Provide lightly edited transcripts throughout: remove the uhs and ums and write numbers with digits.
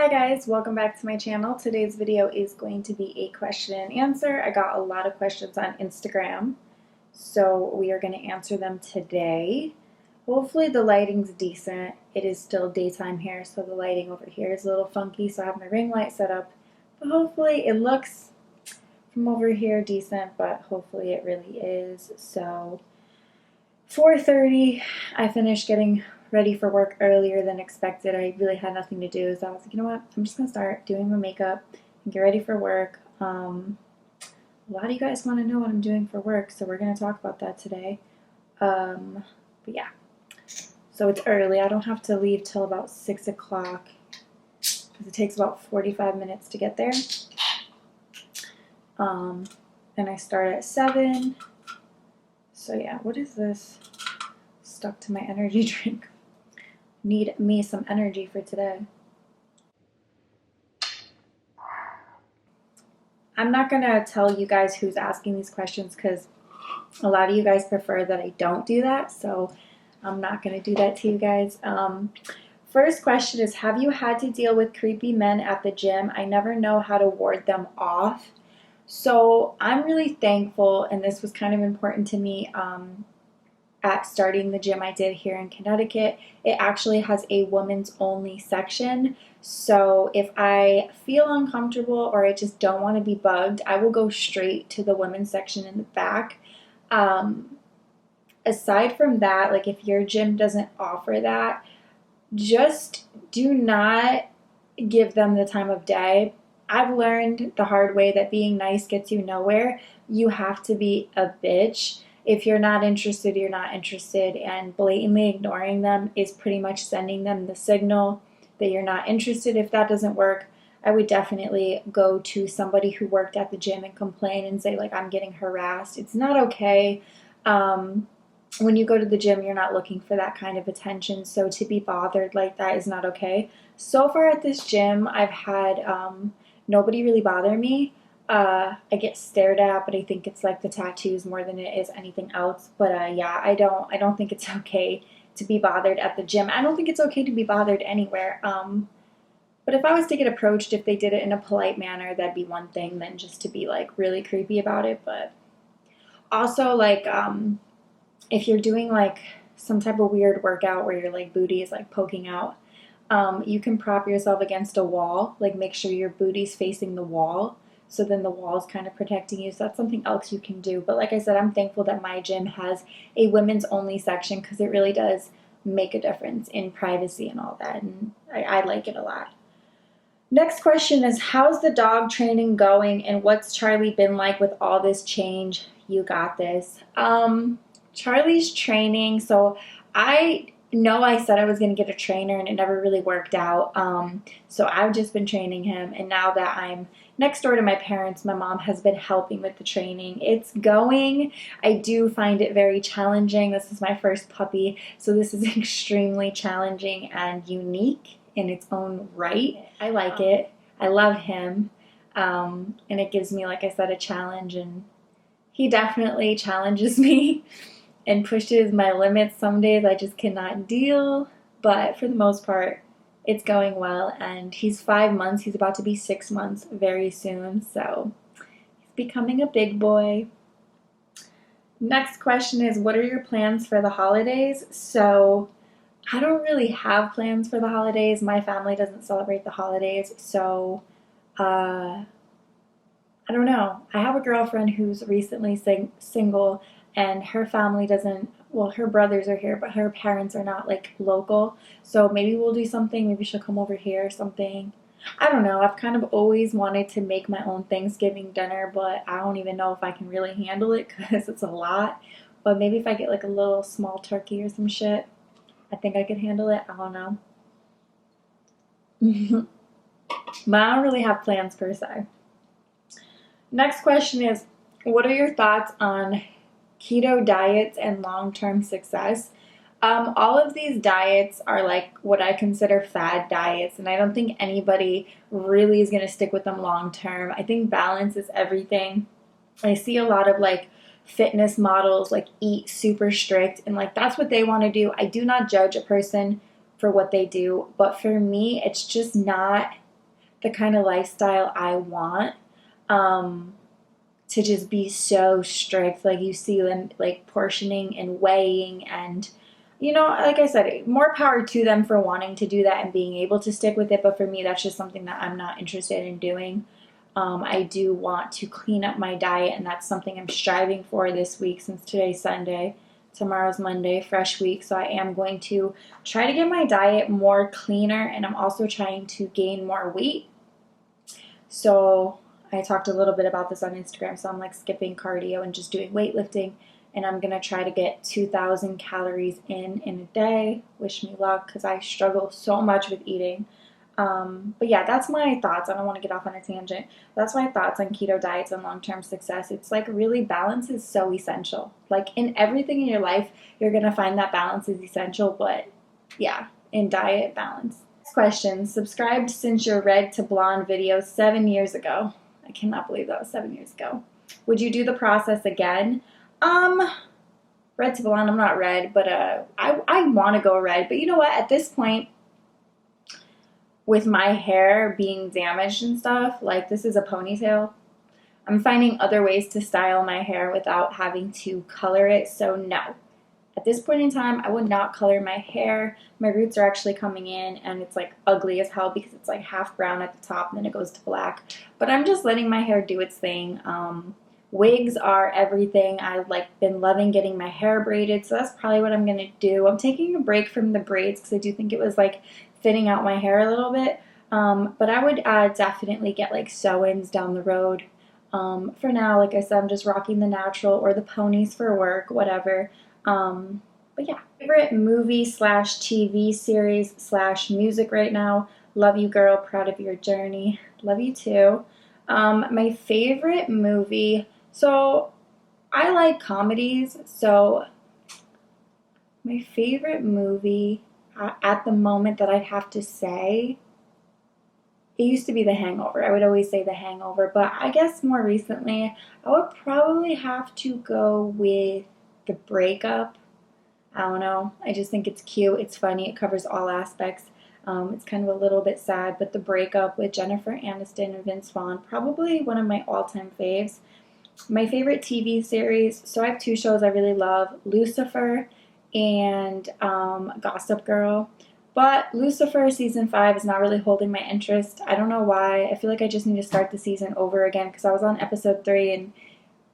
Hi guys, welcome back to my channel. Today's video is going to be a question and answer. I got a lot of questions on Instagram, so we are going to answer them today. Hopefully the lighting's decent. It is still daytime here, so the lighting over here is a little funky, so I have my ring light set up. But hopefully it looks from over here decent, but hopefully it really is. So 4:30, I finished getting ready for work earlier than expected. I really had nothing to do, so I was like, you know what, I'm just gonna start doing my makeup and get ready for work. A lot of you guys want to know what I'm doing for work, so we're gonna talk about that today. But yeah, so it's early. I don't have to leave till about 6 o'clock because it takes about 45 minutes to get there. And I start at 7. So yeah, what is this? Stuck to my energy drink. Need me some energy for today. I'm not gonna tell you guys who's asking these questions because a lot of you guys prefer that I don't do that, so I'm not gonna do that to you guys. First question is, have you had to deal with creepy men at the gym? I never know how to ward them off. So I'm really thankful, and this was kind of important to me, at starting the gym I did here in Connecticut. It actually has a women's only section. So if I feel uncomfortable or I just don't want to be bugged, I will go straight to the women's section in the back. Aside from that, like if your gym doesn't offer that, just do not give them the time of day. I've learned the hard way that being nice gets you nowhere. You have to be a bitch. If you're not interested, you're not interested, and blatantly ignoring them is pretty much sending them the signal that you're not interested. If that doesn't work, I would definitely go to somebody who worked at the gym and complain and say, like, I'm getting harassed. It's not okay. When you go to the gym, you're not looking for that kind of attention, so to be bothered like that is not okay. So far at this gym, I've had nobody really bother me. I get stared at, but I think it's like the tattoos more than it is anything else. But yeah, I don't think it's okay to be bothered at the gym. I don't think it's okay to be bothered anywhere. But if I was to get approached, if they did it in a polite manner, that'd be one thing than just to be like really creepy about it. But also like if you're doing like some type of weird workout where your like booty is like poking out, you can prop yourself against a wall, like make sure your booty's facing the wall, so then the wall is kind of protecting you. So that's something else you can do. But like I said, I'm thankful that my gym has a women's only section because it really does make a difference in privacy and all that, and I like it a lot. Next question is, how's the dog training going and what's Charlie been like with all this change? You got this. Charlie's training, so I know I said I was going to get a trainer and it never really worked out. So I've just been training him, and now that I'm next door to my parents, my mom has been helping with the training. It's going. I do find it very challenging. This is my first puppy, so this is extremely challenging and unique in its own right. I like it. I love him. And it gives me, like I said, a challenge, and he definitely challenges me and pushes my limits. Some days I just cannot deal, but for the most part, it's going well. And he's 5 months. He's about to be 6 months very soon, so he's becoming a big boy. Next question is, what are your plans for the holidays? So I don't really have plans for the holidays. My family doesn't celebrate the holidays, so I don't know. I have a girlfriend who's recently single, and her family doesn't, well, her brothers are here, but her parents are not like local. So maybe we'll do something. Maybe she'll come over here or something. I don't know. I've kind of always wanted to make my own Thanksgiving dinner, but I don't even know if I can really handle it because it's a lot. But maybe if I get like a little small turkey or some shit, I think I could handle it. I don't know. But I don't really have plans per se. Next question is, what are your thoughts on keto diets and long-term success? All of these diets are like what I consider fad diets, and I don't think anybody really is going to stick with them long-term. I think balance is everything. I see a lot of like fitness models like eat super strict, and like that's what they want to do. I do not judge a person for what they do, but for me, it's just not the kind of lifestyle I want. To just be so strict. Like you see them like portioning and weighing, and like I said, more power to them for wanting to do that and being able to stick with it. But for me, that's just something that I'm not interested in doing. I do want to clean up my diet, and that's something I'm striving for this week since today's Sunday. Tomorrow's Monday, fresh week. So I am going to try to get my diet more cleaner, and I'm also trying to gain more weight. So I talked a little bit about this on Instagram. So I'm like skipping cardio and just doing weightlifting. And I'm going to try to get 2,000 calories in a day. Wish me luck because I struggle so much with eating. But yeah, that's my thoughts. I don't want to get off on a tangent. That's my thoughts on keto diets and long-term success. It's like really balance is so essential. Like in everything in your life, you're going to find that balance is essential. But yeah, in diet, balance. Next question. Subscribed since your red to blonde video 7 years ago. I cannot believe that was 7 years ago. Would you do the process again? Red to blonde, I'm not red, but I want to go red. But you know what? At this point, with my hair being damaged and stuff, like this is a ponytail, I'm finding other ways to style my hair without having to color it. So no. At this point in time, I would not color my hair. My roots are actually coming in, and it's like ugly as hell because it's like half brown at the top and then it goes to black. But I'm just letting my hair do its thing. Wigs are everything. I've like been loving getting my hair braided, so that's probably what I'm gonna do. I'm taking a break from the braids because I do think it was like thinning out my hair a little bit. But I would definitely get like sew-ins down the road. For now, like I said, I'm just rocking the natural or the ponies for work, whatever. But yeah, favorite movie / TV series / music right now. Love you, girl. Proud of your journey. Love you too. My favorite movie. So I like comedies. So my favorite movie at the moment that I'd have to say, it used to be The Hangover. I would always say The Hangover, but I guess more recently, I would probably have to go with The Breakup. I don't know. I just think it's cute. It's funny. It covers all aspects. It's kind of a little bit sad, but The Breakup with Jennifer Aniston and Vince Vaughn, probably one of my all-time faves. My favorite TV series, so I have 2 shows I really love, Lucifer and Gossip Girl. But Lucifer season 5 is not really holding my interest. I don't know why. I feel like I just need to start the season over again because I was on episode 3 and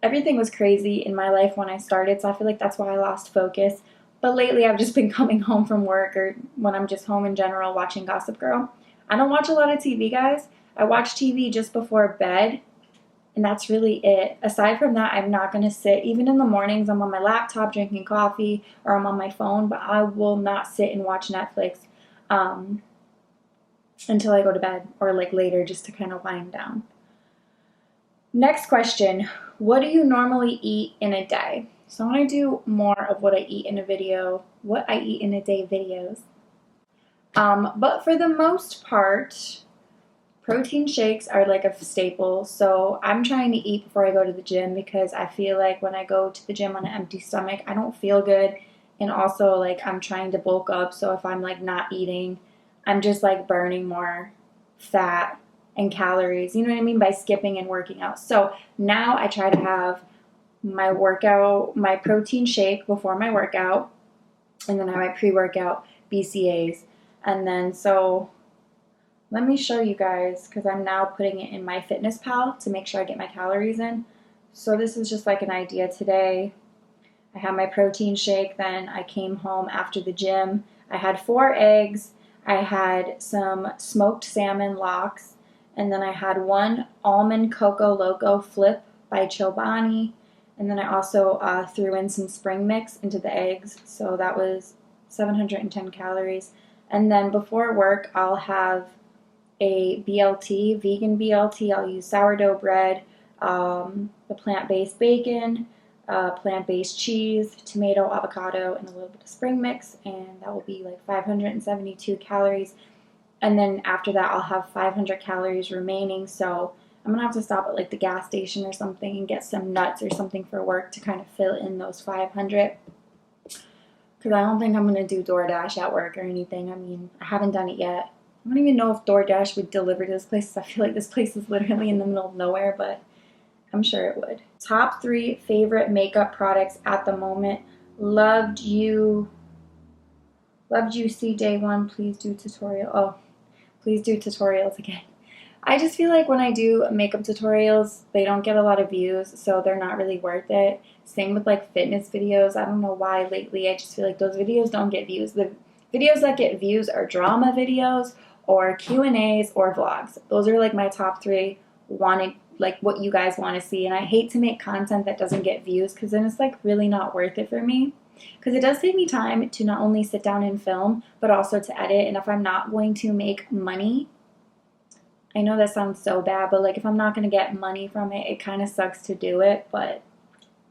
everything was crazy in my life when I started, so I feel like that's why I lost focus. But lately I've just been coming home from work or when I'm just home in general watching Gossip Girl. I don't watch a lot of TV, guys. I watch TV just before bed, and that's really it. Aside from that, I'm not going to sit. Even in the mornings, I'm on my laptop drinking coffee or I'm on my phone, but I will not sit and watch Netflix until I go to bed or like later just to kind of wind down. Next question. What do you normally eat in a day? So I want to do more of what I eat in a video, what I eat in a day videos. But for the most part, protein shakes are like a staple. So I'm trying to eat before I go to the gym because I feel like when I go to the gym on an empty stomach, I don't feel good. And also like I'm trying to bulk up. So if I'm like not eating, I'm just like burning more fat and calories, you know what I mean, by skipping and working out. So now I try to have my workout, my protein shake before my workout, and then I have my pre-workout BCAAs. And then so let me show you guys because I'm now putting it in MyFitnessPal to make sure I get my calories in. So this is just like an idea today. I had my protein shake, then I came home after the gym. I had 4 eggs. I had some smoked salmon lox. And then I had 1 almond cocoa loco flip by Chobani. And then I also threw in some spring mix into the eggs. So that was 710 calories. And then before work, I'll have a BLT, vegan BLT. I'll use sourdough bread, the plant-based bacon, plant-based cheese, tomato, avocado, and a little bit of spring mix. And that will be like 572 calories. And then after that, I'll have 500 calories remaining. So I'm going to have to stop at like the gas station or something and get some nuts or something for work to kind of fill in those 500. Because I don't think I'm going to do DoorDash at work or anything. I mean, I haven't done it yet. I don't even know if DoorDash would deliver to this place. I feel like this place is literally in the middle of nowhere, but I'm sure it would. Top 3 favorite makeup products at the moment. Loved you see day one. Please do tutorial. Oh, please do tutorials again. I just feel like when I do makeup tutorials, they don't get a lot of views, so they're not really worth it. Same with like fitness videos. I don't know why lately. I just feel like those videos don't get views. The videos that get views are drama videos or Q&As or vlogs. Those are like my top 3 wanted, like what you guys want to see. And I hate to make content that doesn't get views because then it's like really not worth it for me. Because it does take me time to not only sit down and film, but also to edit. And if I'm not going to make money, I know that sounds so bad, but like if I'm not going to get money from it, it kind of sucks to do it, but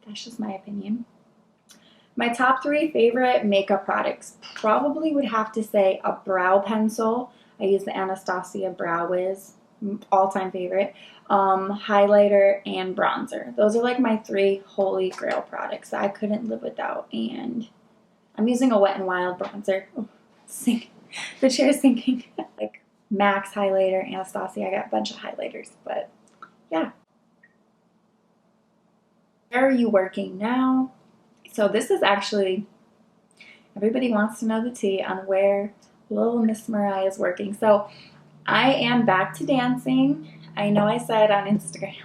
that's just my opinion. My top 3 favorite makeup products probably would have to say a brow pencil. I use the Anastasia Brow Wiz, all-time favorite. Highlighter and bronzer. Those are like my 3 holy grail products that I couldn't live without. And I'm using a Wet n Wild bronzer. Oh, the chair's sinking. Like Max highlighter, Anastasia. I got a bunch of highlighters, but yeah. Where are you working now? So this is actually, everybody wants to know the tea on where little Miss Mariah is working. So I am back to dancing. I know I said on Instagram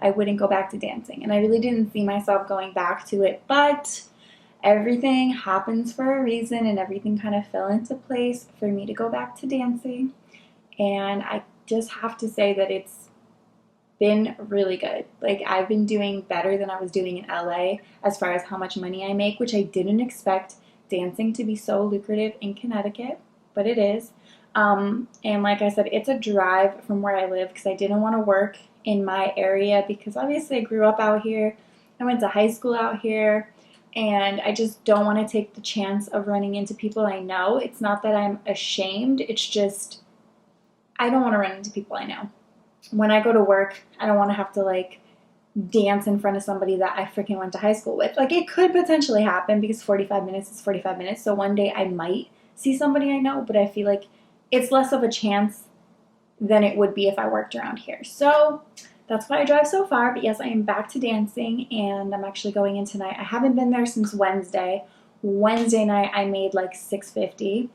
I wouldn't go back to dancing, and I really didn't see myself going back to it, but everything happens for a reason, and everything kind of fell into place for me to go back to dancing. And I just have to say that it's been really good. Like, I've been doing better than I was doing in LA as far as how much money I make, which I didn't expect dancing to be so lucrative in Connecticut, but it is. And like I said, it's a drive from where I live because I didn't want to work in my area because obviously I grew up out here. I went to high school out here, and I just don't want to take the chance of running into people I know. It's not that I'm ashamed. It's just I don't want to run into people I know. When I go to work, I don't want to have to like dance in front of somebody that I freaking went to high school with. Like, it could potentially happen because 45 minutes is 45 minutes. So one day I might see somebody I know, but I feel like it's less of a chance than it would be if I worked around here. So that's why I drive so far. But yes, I am back to dancing, and I'm actually going in tonight. I haven't been there since Wednesday. Wednesday night I made like $650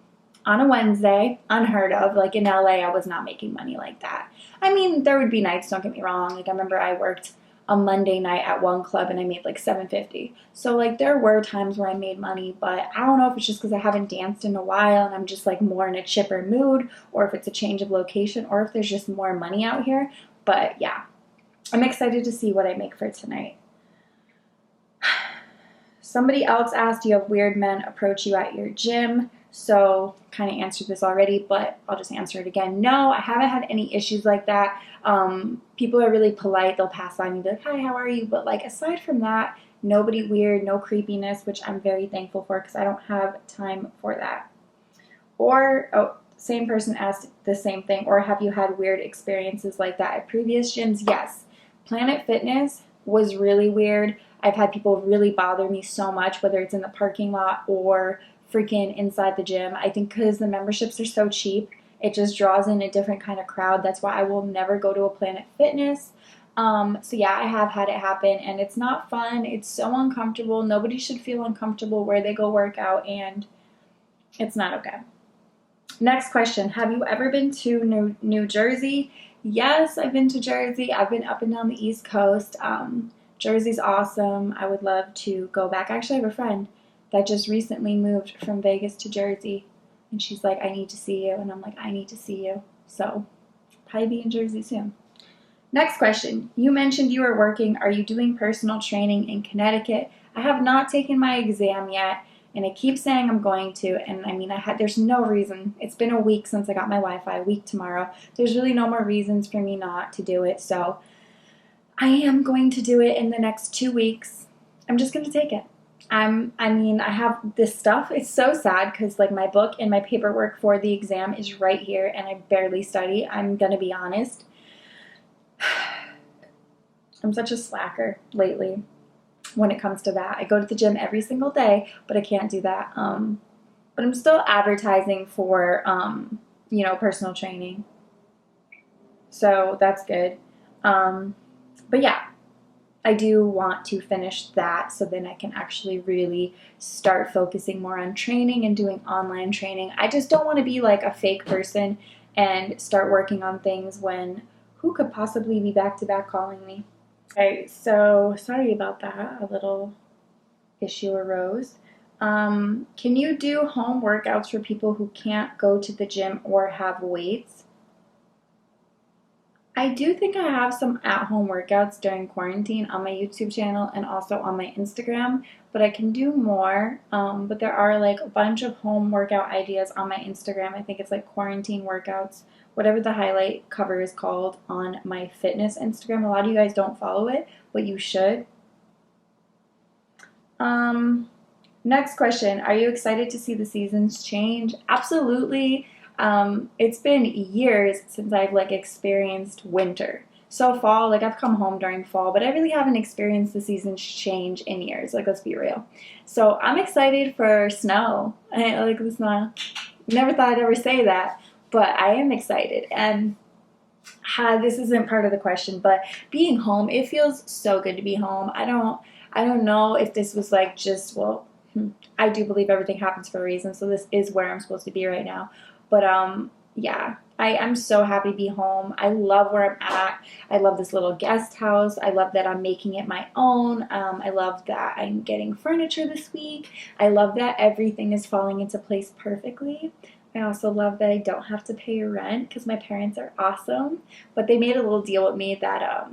on a Wednesday. Unheard of. Like, in LA, I was not making money like that. I mean, there would be nights, don't get me wrong. Like, I remember I worked a Monday night at one club and I made like $750. So like, there were times where I made money, but I don't know if it's just because I haven't danced in a while and I'm just like more in a chipper mood, or if it's a change of location, or if there's just more money out here. But yeah, I'm excited to see what I make for tonight. Somebody else asked, do you have weird men approach you at your gym? So kind of answered this already, but I'll just answer it again. No, I haven't had any issues like that. People are really polite. They'll pass by me and be like, hi, how are you? But like, aside from that, nobody weird, no creepiness, which I'm very thankful for because I don't have time for that. Or, oh, same person asked the same thing. Or have you had weird experiences like that at previous gyms? Yes. Planet Fitness was really weird. I've had people really bother me so much, whether it's in the parking lot or freaking inside the gym. I think because the memberships are so cheap, it just draws in a different kind of crowd. That's why I will never go to a Planet Fitness. So yeah, I have had it happen, and it's not fun. It's so uncomfortable. Nobody should feel uncomfortable where they go work out, and it's not okay. Next question. Have you ever been to New Jersey? Yes, I've been to Jersey. I've been up and down the East Coast. Jersey's awesome. I would love to go back. Actually, I have a friend that just recently moved from Vegas to Jersey, and she's like, I need to see you, and I'm like, I need to see you. So probably be in Jersey soon. Next question. You mentioned you were working. Are you doing personal training in Connecticut? I have not taken my exam yet, and I keep saying I'm going to, and I mean, there's no reason. It's been a week since I got my Wi-Fi, a week tomorrow. There's really no more reasons for me not to do it, so I am going to do it in the next 2 weeks. I'm just going to take it. I have this stuff. It's so sad because like my book and my paperwork for the exam is right here, and I barely study. I'm going to be honest. I'm such a slacker lately when it comes to that. I go to the gym every single day, but I can't do that. But I'm still advertising for personal training. So that's good. But yeah, I do want to finish that so then I can actually really start focusing more on training and doing online training. I just don't want to be like a fake person and start working on things when who could possibly be back to back calling me? Okay, so sorry about that. A little issue arose. Can you do home workouts for people who can't go to the gym or have weights? I do think I have some at-home workouts during quarantine on my YouTube channel and also on my Instagram, but I can do more. But there are like a bunch of home workout ideas on my Instagram. I think it's like quarantine workouts, whatever the highlight cover is called on my fitness Instagram. A lot of you guys don't follow it, but you should. Next question. Are you excited to see the seasons change? Absolutely. It's been years since I've like experienced winter. So fall, like I've come home during fall, but I really haven't experienced the seasons change in years. Like let's be real. So I'm excited for snow. I like the snow. Never thought I'd ever say that, but I am excited. And this isn't part of the question, but being home, it feels so good to be home. I don't know if this was like just I do believe everything happens for a reason, so this is where I'm supposed to be right now. But yeah, I'm so happy to be home. I love where I'm at. I love this little guest house. I love that I'm making it my own. I love that I'm getting furniture this week. I love that everything is falling into place perfectly. I also love that I don't have to pay rent because my parents are awesome. But they made a little deal with me that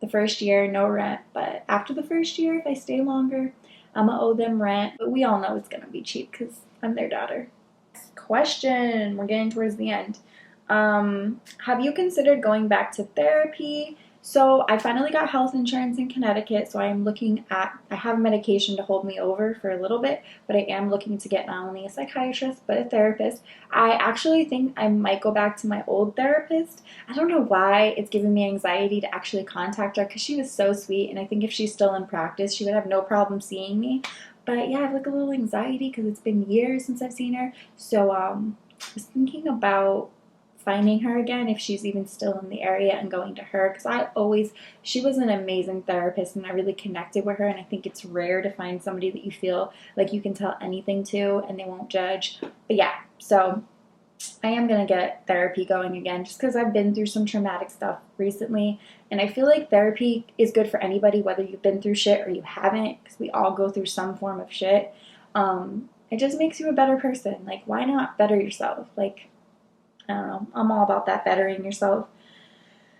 the first year, no rent. But after the first year, if I stay longer, I'm going to owe them rent. But we all know it's going to be cheap because I'm their daughter. Question. We're getting towards the end. Have you considered going back to therapy? So I finally got health insurance in Connecticut, so I have medication to hold me over for a little bit, but I am looking to get not only a psychiatrist, but a therapist. I actually think I might go back to my old therapist. I don't know why it's giving me anxiety to actually contact her because she was so sweet, and I think if she's still in practice, she would have no problem seeing me. But yeah, I have like a little anxiety because it's been years since I've seen her. So I was thinking about finding her again if she's even still in the area and going to her because she was an amazing therapist and I really connected with her, and I think it's rare to find somebody that you feel like you can tell anything to and they won't judge. But yeah, so I am going to get therapy going again just because I've been through some traumatic stuff recently, and I feel like therapy is good for anybody whether you've been through shit or you haven't, because we all go through some form of shit. It just makes you a better person. Like, why not better yourself? Like, I don't know. I'm all about that bettering yourself.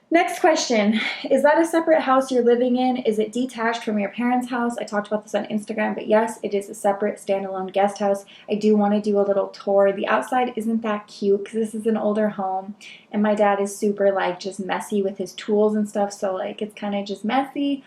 Next question. Is that a separate house you're living in? Is it detached from your parents' house? I talked about this on Instagram, but yes, it is a separate standalone guest house. I do want to do a little tour. The outside isn't that cute because this is an older home, and my dad is super like just messy with his tools and stuff, so like it's kind of just messy.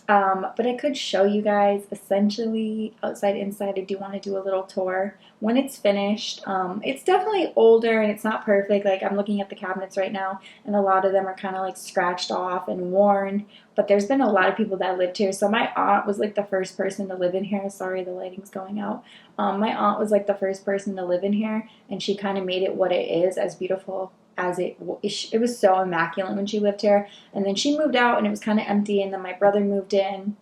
But I could show you guys essentially outside, inside. I do want to do a little tour when it's finished. It's definitely older and it's not perfect. Like I'm looking at the cabinets right now and a lot of them are kind of like scratched off and worn, but there's been a lot of people that lived here. So my aunt was like the first person to live in here. Sorry, the lighting's going out. My aunt was like the first person to live in here, and she kind of made it what it is, as beautiful as it was so immaculate when she lived here. And then she moved out and it was kind of empty, and then my brother moved in.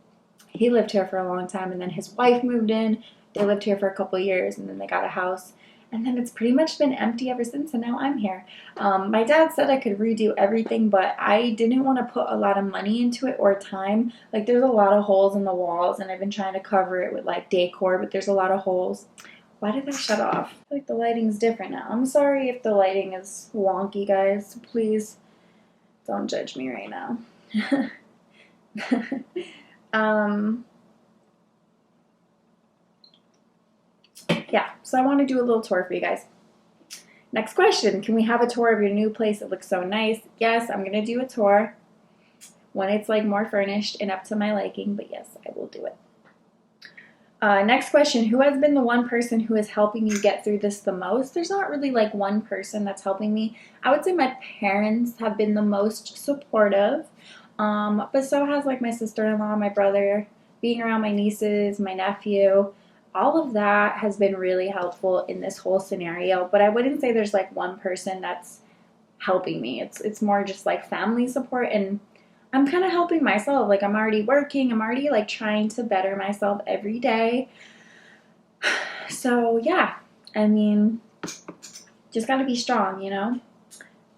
He lived here for a long time, and then his wife moved in. They lived here for a couple of years, and then they got a house, and then it's pretty much been empty ever since, and now I'm here. My dad said I could redo everything, but I didn't want to put a lot of money into it or time. Like there's a lot of holes in the walls, and I've been trying to cover it with like decor, but there's a lot of holes. Why did that shut off? I feel like the lighting's different now. I'm sorry if the lighting is wonky, guys. Please don't judge me right now. Yeah, so I want to do a little tour for you guys. Next question. Can we have a tour of your new place? It looks so nice. Yes, I'm going to do a tour when it's like more furnished and up to my liking, but yes, I will do it. Next question. Who has been the one person who is helping you get through this the most? There's not really like one person that's helping me. I would say my parents have been the most supportive, but so has like my sister-in-law, my brother, being around my nieces, my nephew. all of that has been really helpful in this whole scenario, but I wouldn't say there's like one person that's helping me. It's more just like family support, and I'm kind of helping myself. Like I'm already working, I'm already like trying to better myself every day. So yeah, I mean, just got to be strong, you know?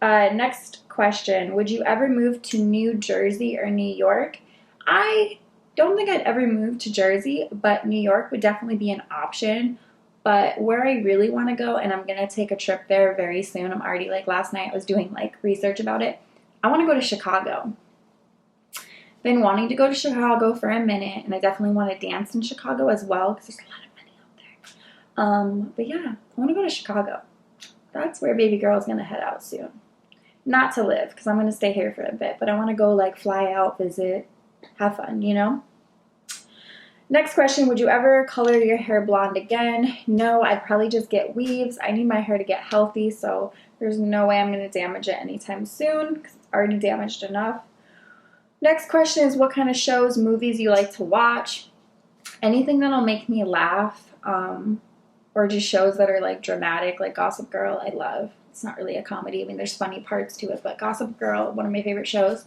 Next question. Would you ever move to New Jersey or New York? I don't think I'd ever move to Jersey, but New York would definitely be an option. But where I really want to go, and I'm going to take a trip there very soon. I'm already like last night I was doing like research about it. I want to go to Chicago. Been wanting to go to Chicago for a minute, and I definitely want to dance in Chicago as well because there's a lot of money out there. But yeah, I want to go to Chicago. That's where baby girl is going to head out soon. Not to live, because I'm going to stay here for a bit, but I want to go like fly out, visit, have fun, you know? Next question, would you ever color your hair blonde again? No, I'd probably just get weaves. I need my hair to get healthy, so there's no way I'm going to damage it anytime soon, because it's already damaged enough. Next question is what kind of shows, movies you like to watch? Anything that'll make me laugh, or just shows that are like dramatic, like Gossip Girl, I love. It's not really a comedy. I mean, there's funny parts to it, but Gossip Girl, one of my favorite shows.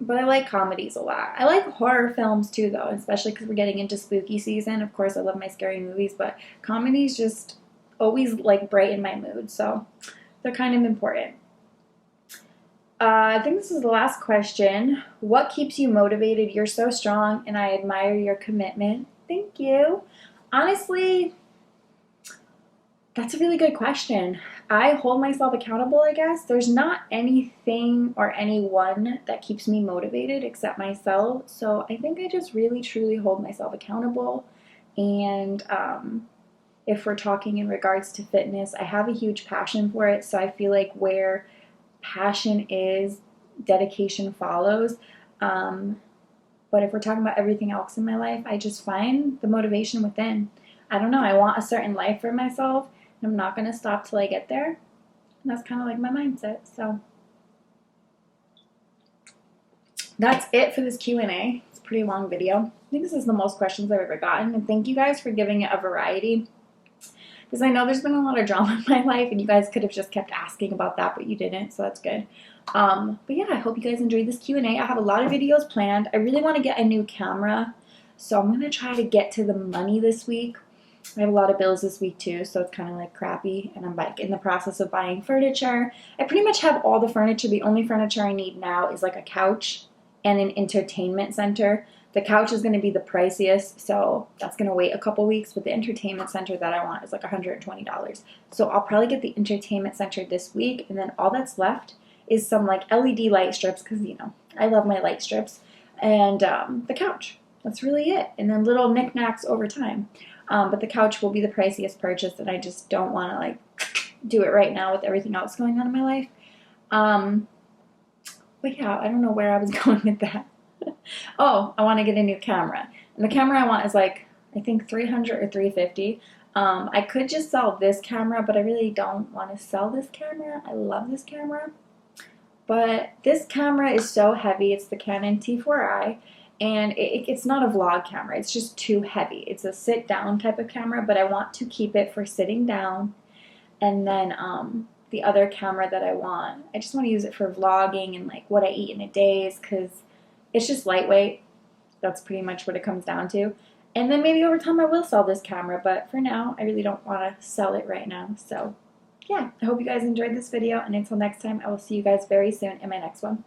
But I like comedies a lot. I like horror films too, though, especially because we're getting into spooky season. Of course, I love my scary movies, but comedies just always like brighten my mood, so they're kind of important. I think this is the last question. What keeps you motivated? You're so strong, and I admire your commitment. Thank you. Honestly, that's a really good question. I hold myself accountable, I guess. There's not anything or anyone that keeps me motivated except myself. So I think I just really, truly hold myself accountable. And if we're talking in regards to fitness, I have a huge passion for it. So I feel like where passion is, dedication follows. But if we're talking about everything else in my life, I just find the motivation within. I don't know. I want a certain life for myself. I'm not going to stop till I get there. And that's kind of like my mindset. So that's it for this Q&A. It's a pretty long video. I think this is the most questions I've ever gotten. And thank you guys for giving it a variety. Because I know there's been a lot of drama in my life. And you guys could have just kept asking about that, but you didn't. So that's good. But yeah, I hope you guys enjoyed this Q&A. I have a lot of videos planned. I really want to get a new camera. So I'm going to try to get to the money this week. I have a lot of bills this week too, so it's kind of like crappy, and I'm like in the process of buying furniture. I pretty much have all the furniture. The only furniture I need now is like a couch and an entertainment center. The couch is going to be the priciest, so that's going to wait a couple weeks, but the entertainment center that I want is like $120. So I'll probably get the entertainment center this week, and then all that's left is some like LED light strips, because you know, I love my light strips, and the couch. That's really it, and then little knickknacks over time. But the couch will be the priciest purchase, and I just don't want to like do it right now with everything else going on in my life. But yeah, I don't know where I was going with that. Oh, I want to get a new camera. And the camera I want is like, I think 300 or 350. I could just sell this camera, but I really don't want to sell this camera. I love this camera. But this camera is so heavy. It's the Canon T4i. And it's not a vlog camera. It's just too heavy. It's a sit-down type of camera, but I want to keep it for sitting down. And then the other camera that I want, I just want to use it for vlogging and like what I eat in a day, because it's just lightweight. That's pretty much what it comes down to. And then maybe over time I will sell this camera, but for now I really don't want to sell it right now. So yeah, I hope you guys enjoyed this video, and until next time, I will see you guys very soon in my next one.